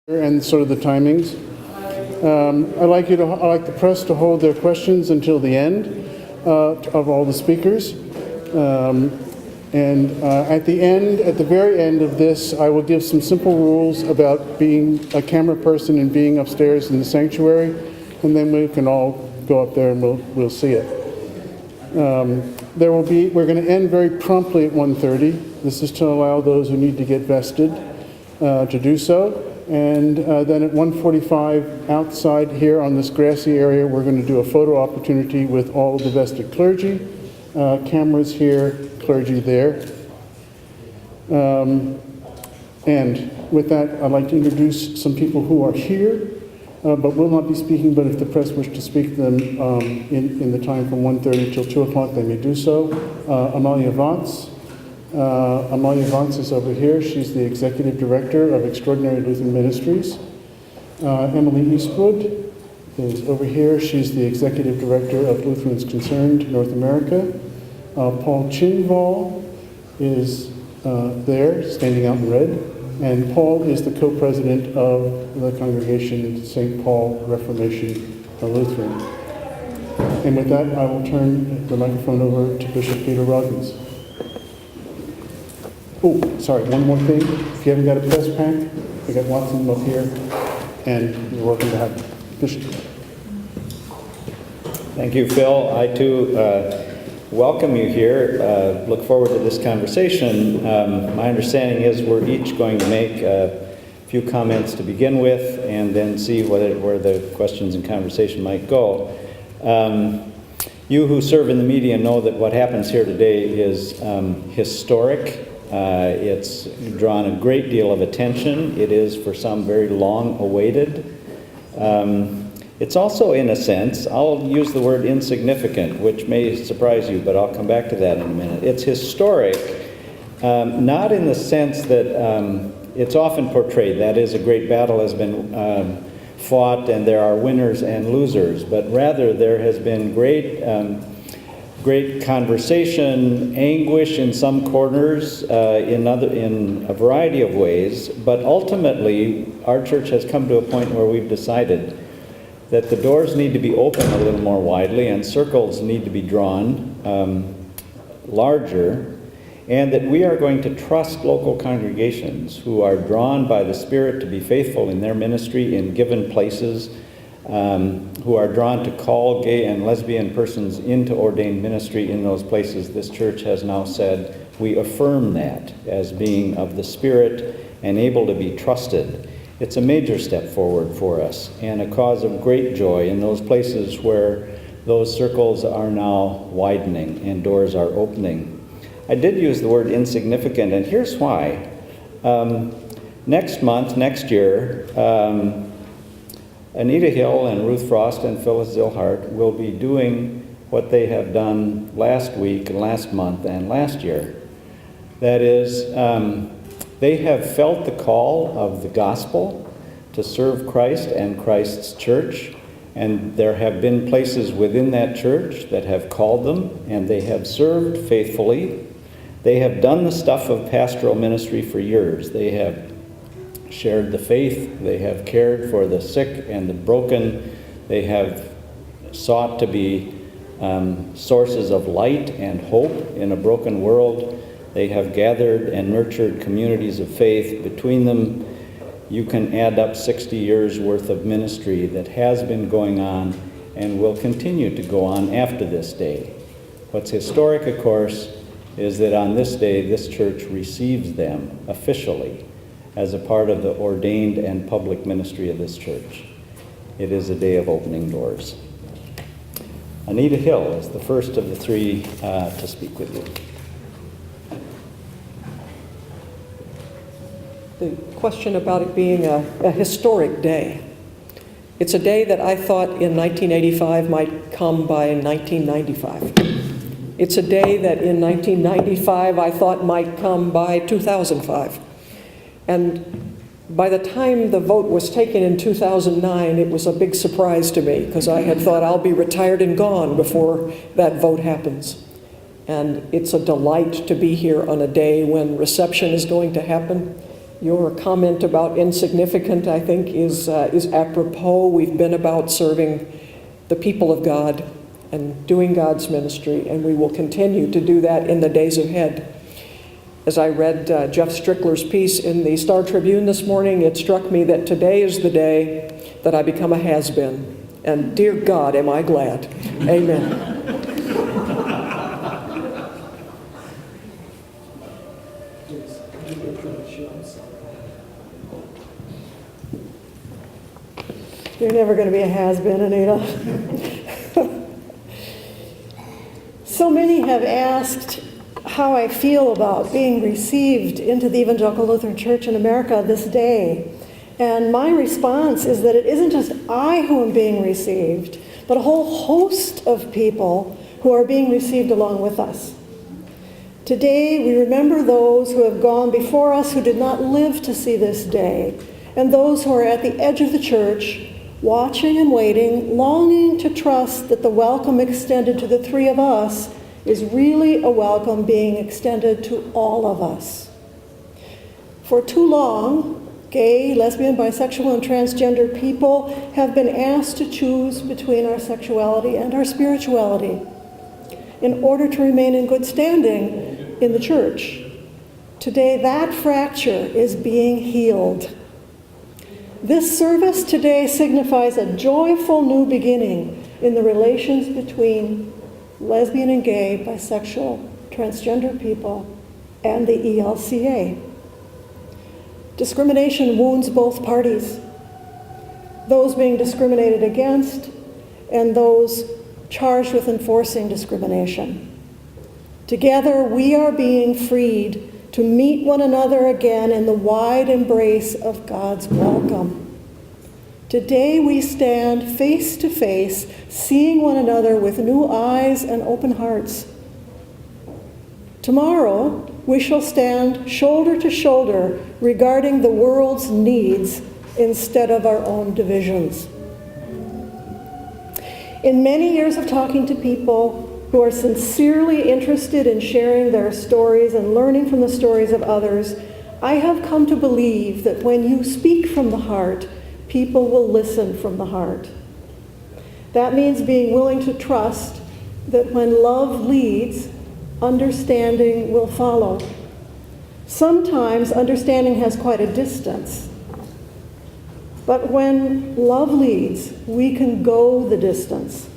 And sort of the timings. I'd like the press to hold their questions until the end of all the speakers. At the very end of this, I will give some simple rules about being a camera person and being upstairs in the sanctuary, and then we can all go up there and we'll see it. We're going to end very promptly at 1:30. This is to allow those who need to get vested to do so. And then at 1:45 outside here on this grassy area, we're going to do a photo opportunity with all of the vested clergy. Cameras here, clergy there. And with that, I'd like to introduce some people who are here, but will not be speaking, but if the press wish to speak to them in the time from 1:30 till 2 o'clock, they may do so. Amalia Vance. Amalia Vance is over here. She's the Executive Director of Extraordinary Lutheran Ministries. Emily Eastwood is over here. She's the Executive Director of Lutherans Concerned North America. Paul Chinval is there, standing out in red. And Paul is the co-president of the congregation St. Paul Reformation Lutheran. And with that, I will turn the microphone over to Bishop Peter Robbins. Oh, sorry, one more thing. If you haven't got a press pack, we got lots of them up here, and you're welcome to have Bishop. Thank you, Phil. I, too, welcome you here. Look forward to this conversation. My understanding is we're each going to make a few comments to begin with, and then see where the questions and conversation might go. You who serve in the media know that what happens here today is historic. It's drawn a great deal of attention. It is, for some, very long awaited. It's also, in a sense, I'll use the word insignificant, which may surprise you, but I'll come back to that in a minute. It's historic, not in the sense that it's often portrayed, that is, a great battle has been fought and there are winners and losers, but rather there has been great conversation, anguish in some corners, in a variety of ways, but ultimately our church has come to a point where we've decided that the doors need to be opened a little more widely and circles need to be drawn larger, and that we are going to trust local congregations who are drawn by the Spirit to be faithful in their ministry in given places, who are drawn to call gay and lesbian persons into ordained ministry in those places. This church has now said we affirm that as being of the Spirit and able to be trusted. It's a major step forward for us and a cause of great joy in those places where those circles are now widening and doors are opening. I did use the word insignificant, and here's why. Next year, Anita Hill and Ruth Frost and Phyllis Zillhart will be doing what they have done last week, last month, and last year. That is, they have felt the call of the gospel to serve Christ and Christ's church, and there have been places within that church that have called them, and they have served faithfully. They have done the stuff of pastoral ministry for years. They have shared the faith, they have cared for the sick and the broken, they have sought to be sources of light and hope in a broken world. They have gathered and nurtured communities of faith. Between them, you can add up 60 years worth of ministry that has been going on and will continue to go on after this day. What's historic, of course, is that on this day, this church receives them officially as a part of the ordained and public ministry of this church. It is a day of opening doors. Anita Hill is the first of the three to speak with you. The question about it being a historic day. It's a day that I thought in 1985 might come by 1995. It's a day that in 1995 I thought might come by 2005. And by the time the vote was taken in 2009, it was a big surprise to me because I had thought I'll be retired and gone before that vote happens. And it's a delight to be here on a day when reception is going to happen Your comment about insignificant, I think, is apropos. We've been about serving the people of God and doing God's ministry, and we will continue to do that in the days ahead. As I read Jeff Strickler's piece in the Star Tribune this morning, it struck me that today is the day that I become a has-been. And dear God, am I glad. Amen. You're never going to be a has-been, Anita. So many have asked how I feel about being received into the Evangelical Lutheran Church in America this day. And my response is that it isn't just I who am being received, but a whole host of people who are being received along with us. Today, we remember those who have gone before us who did not live to see this day, and those who are at the edge of the church, watching and waiting, longing to trust that the welcome extended to the three of us is really a welcome being extended to all of us. For too long, gay, lesbian, bisexual, and transgender people have been asked to choose between our sexuality and our spirituality in order to remain in good standing in the church. Today, that fracture is being healed. This service today signifies a joyful new beginning in the relations between lesbian and gay, bisexual, transgender people, and the ELCA. Discrimination wounds both parties, those being discriminated against and those charged with enforcing discrimination. Together, we are being freed to meet one another again in the wide embrace of God's welcome. Today we stand face to face, seeing one another with new eyes and open hearts. Tomorrow, we shall stand shoulder to shoulder regarding the world's needs instead of our own divisions. In many years of talking to people who are sincerely interested in sharing their stories and learning from the stories of others, I have come to believe that when you speak from the heart, people will listen from the heart. That means being willing to trust that when love leads, understanding will follow. Sometimes understanding has quite a distance. But when love leads, we can go the distance.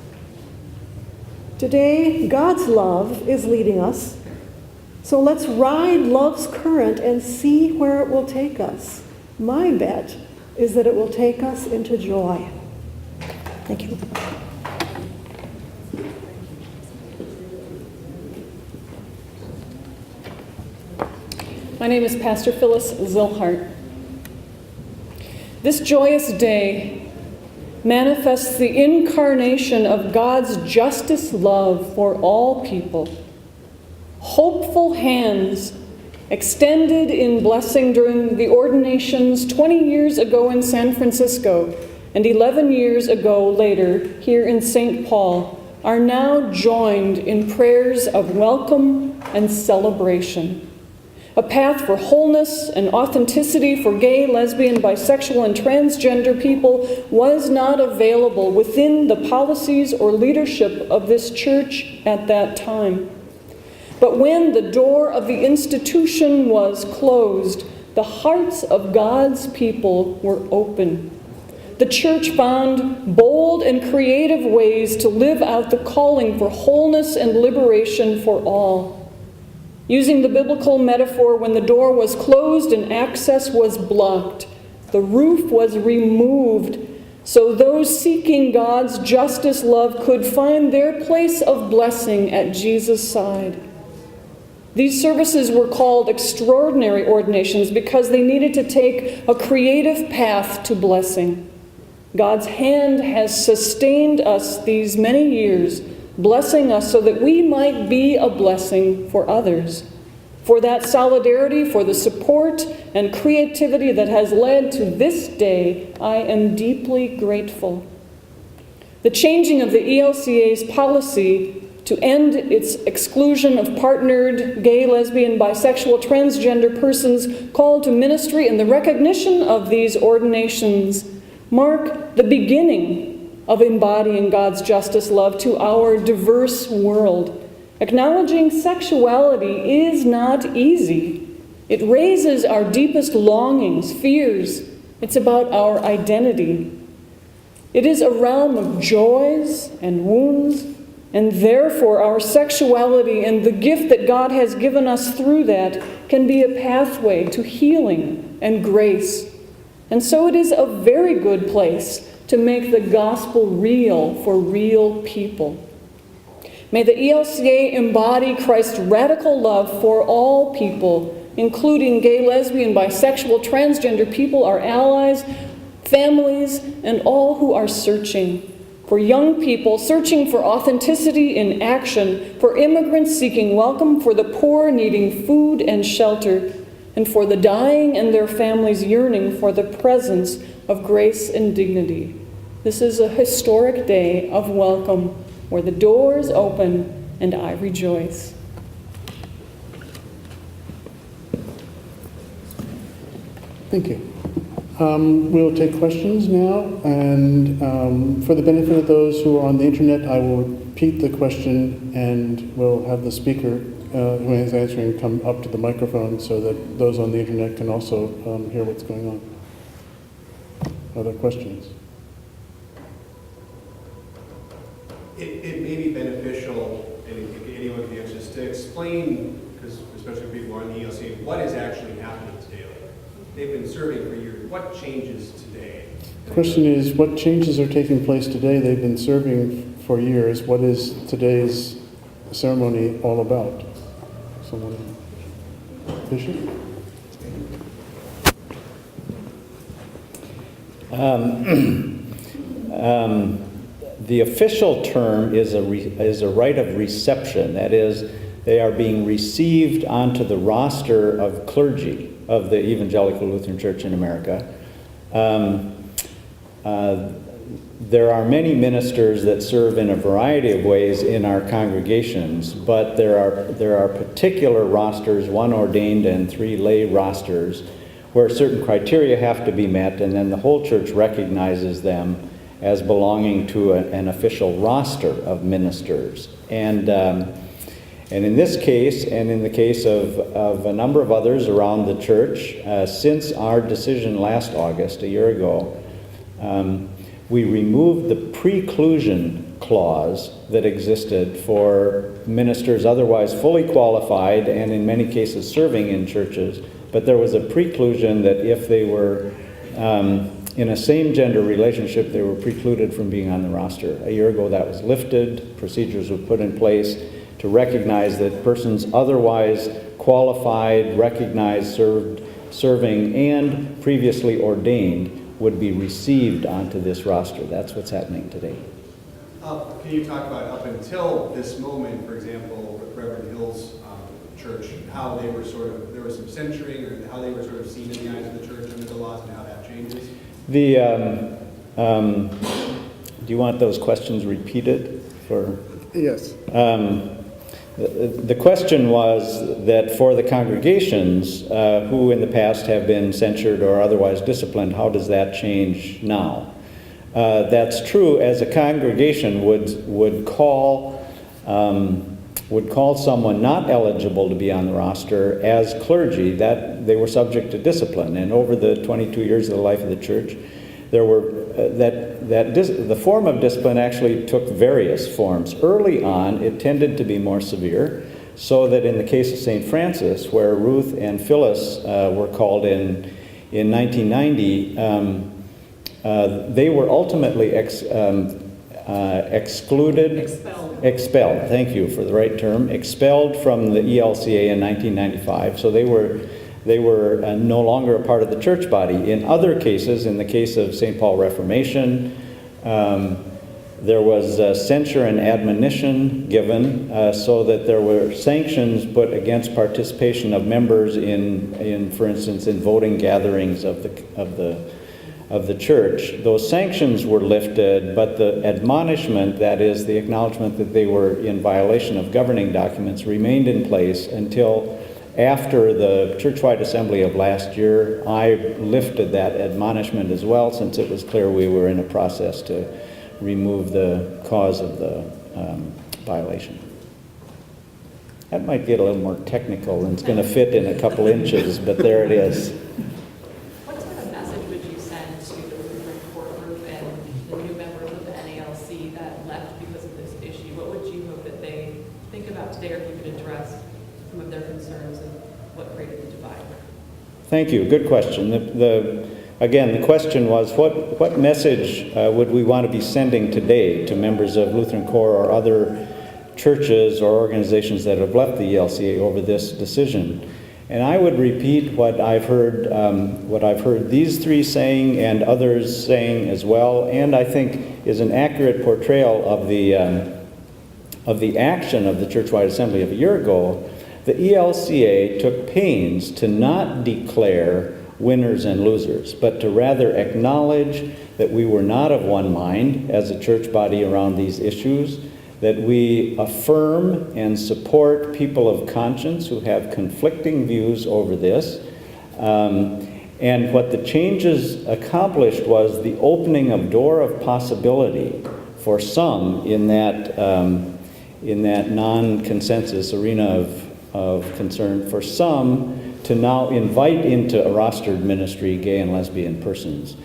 Today, God's love is leading us. So let's ride love's current and see where it will take us. My bet is that it will take us into joy. Thank you. My name is Pastor Phyllis Zillhart. This joyous day manifests the incarnation of God's justice love for all people. Hopeful hands extended in blessing during the ordinations 20 years ago in San Francisco and 11 years ago later here in St. Paul are now joined in prayers of welcome and celebration. A path for wholeness and authenticity for gay, lesbian, bisexual, and transgender people was not available within the policies or leadership of this church at that time. But when the door of the institution was closed, the hearts of God's people were open. The church found bold and creative ways to live out the calling for wholeness and liberation for all. Using the biblical metaphor, when the door was closed and access was blocked, the roof was removed so those seeking God's justice love could find their place of blessing at Jesus' side. These services were called extraordinary ordinations because they needed to take a creative path to blessing. God's hand has sustained us these many years, blessing us so that we might be a blessing for others. For that solidarity, for the support and creativity that has led to this day, I am deeply grateful. The changing of the ELCA's policy to end its exclusion of partnered gay, lesbian, bisexual, transgender persons called to ministry, and the recognition of these ordinations mark the beginning of embodying God's justice love to our diverse world. Acknowledging sexuality is not easy. It raises our deepest longings, fears. It's about our identity. It is a realm of joys and wounds, and therefore our sexuality and the gift that God has given us through that can be a pathway to healing and grace. And so it is a very good place to make the gospel real for real people. May the ELCA embody Christ's radical love for all people, including gay, lesbian, bisexual, transgender people, our allies, families, and all who are searching. For young people searching for authenticity in action, for immigrants seeking welcome, for the poor needing food and shelter, and for the dying and their families yearning for the presence of grace and dignity. This is a historic day of welcome where the doors open and I rejoice. Thank you. We'll take questions now, and for the benefit of those who are on the internet, I will repeat the question and we'll have the speaker who is answering come up to the microphone so that those on the internet can also hear what's going on. Other questions? It may be beneficial, and if anyone can answer this, to explain, because especially people on the ELC, what is actually happening today. They've been serving for years. What changes today? The question is, what changes are taking place today? They've been serving for years. What is today's ceremony all about? Someone? Bishop? The official term is a rite of reception. That is, they are being received onto the roster of clergy of the Evangelical Lutheran Church in America. There are many ministers that serve in a variety of ways in our congregations, but there are particular rosters, 1 ordained and 3 lay rosters, where certain criteria have to be met, and then the whole church recognizes them as belonging to an official roster of ministers. And in this case, and in the case of a number of others around the church, since our decision last August, a year ago, we removed the preclusion clause that existed for ministers otherwise fully qualified and in many cases serving in churches, but there was a preclusion that if they were in a same-gender relationship, they were precluded from being on the roster. A year ago that was lifted, procedures were put in place to recognize that persons otherwise qualified, recognized, serving, and previously ordained would be received onto this roster. That's what's happening today. Can you talk about up until this moment, for example, Reverend Hill's church, how they were there was some censuring, or how they were sort of seen in the eyes of the church under the laws and how that changes? Do you want those questions repeated? Yes. The question was that for the congregations who in the past have been censured or otherwise disciplined, how does that change now? That's true, as a congregation would call someone not eligible to be on the roster as clergy, that they were subject to discipline. And over the 22 years of the life of the church, there were the form of discipline actually took various forms. Early on, it tended to be more severe, so that in the case of St. Francis, where Ruth and Phyllis were called in 1990, they were ultimately expelled, thank you for the right term, expelled from the ELCA in 1995, so they were no longer a part of the church body. In other cases, in the case of St. Paul Reformation, there was censure and admonition given so that there were sanctions put against participation of members in for instance, in voting gatherings of the of the church. Those sanctions were lifted, but the admonishment, that is, the acknowledgement that they were in violation of governing documents, remained in place until after the Churchwide Assembly of last year. I lifted that admonishment as well, since it was clear we were in a process to remove the cause of the violation. That might get a little more technical, and it's going to fit in a couple inches, but there it is. What sort of message would you send to the Lutheran core group and the new members of the NALC that left because of this issue? What would you hope that they think about today, or if you could address some of their concerns and what created the divide? Thank you. Good question. Again, the question was, what message would we want to be sending today to members of Lutheran Core or other churches or organizations that have left the ELCA over this decision? And I would repeat what I've heard these three saying and others saying as well, and I think is an accurate portrayal of the action of the Churchwide Assembly of a year ago. The ELCA took pains to not declare winners and losers, but to rather acknowledge that we were not of one mind as a church body around these issues, that we affirm and support people of conscience who have conflicting views over this. And what the changes accomplished was the opening of door of possibility for some in that non-consensus arena of concern, for some to now invite into a rostered ministry gay and lesbian persons.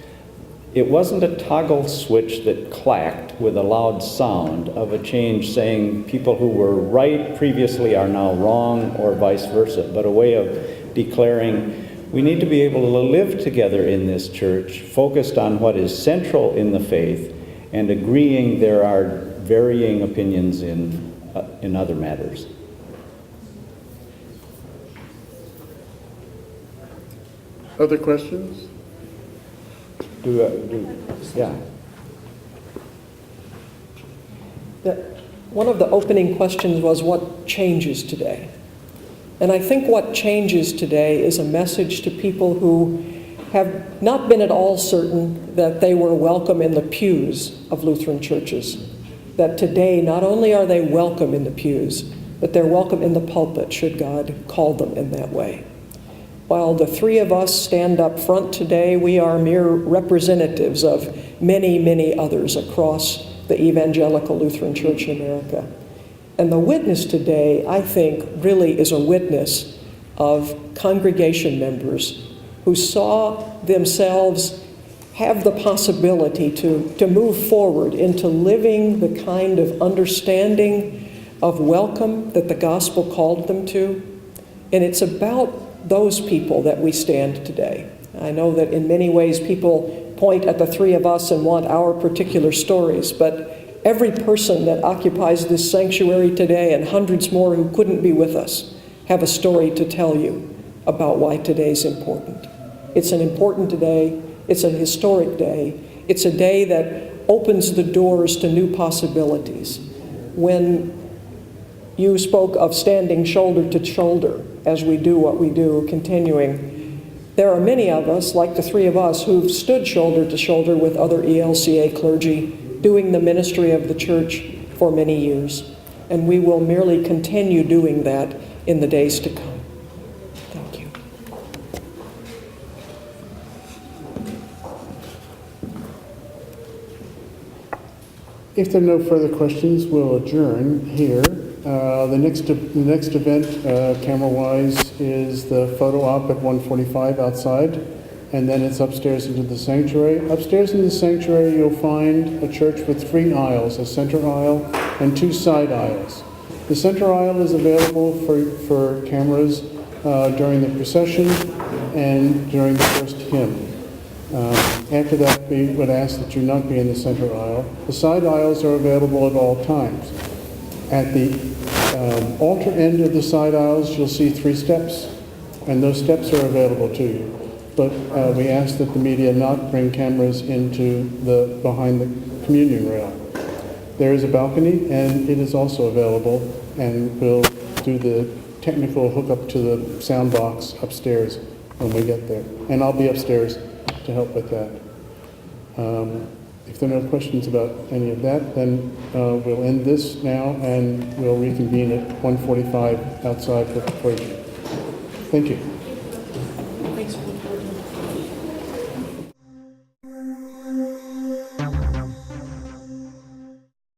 It wasn't a toggle switch that clacked with a loud sound of a change saying people who were right previously are now wrong, or vice versa, but a way of declaring we need to be able to live together in this church, focused on what is central in the faith, and agreeing there are varying opinions in other matters. Other questions? Yeah. One of the opening questions was what changes today? And I think what changes today is a message to people who have not been at all certain that they were welcome in the pews of Lutheran churches. That today, not only are they welcome in the pews, but they're welcome in the pulpit, should God call them in that way. While the three of us stand up front today, we are mere representatives of many, many others across the Evangelical Lutheran Church in America. And the witness today, I think, really is a witness of congregation members who saw themselves have the possibility to move forward into living the kind of understanding of welcome that the gospel called them to. And it's about those people that we stand today. I know that in many ways people point at the three of us and want our particular stories, but every person that occupies this sanctuary today, and hundreds more who couldn't be with us, have a story to tell you about why today's important. It's an important day. It's a historic day. It's a day that opens the doors to new possibilities. When you spoke of standing shoulder to shoulder as we do what we do, continuing, there are many of us, like the three of us, who've stood shoulder to shoulder with other ELCA clergy, doing the ministry of the church for many years. And we will merely continue doing that in the days to come. Thank you. If there are no further questions, we'll adjourn here. The next event, camera-wise, is the photo op at 1:45 outside, and then it's upstairs into the sanctuary. Upstairs in the sanctuary, you'll find a church with 3 aisles, a center aisle and 2 side aisles. The center aisle is available for cameras during the procession and during the first hymn. After that, we would ask that you not be in the center aisle. The side aisles are available at all times. At the altar end of the side aisles, you'll see 3 steps, and those steps are available to you. But we ask that the media not bring cameras into behind the communion rail. There is a balcony, and it is also available, and we'll do the technical hookup to the sound box upstairs when we get there. And I'll be upstairs to help with that. If there are no questions about any of that, then we'll end this now, and we'll reconvene at 1:45 outside for break. Thank you. Thanks.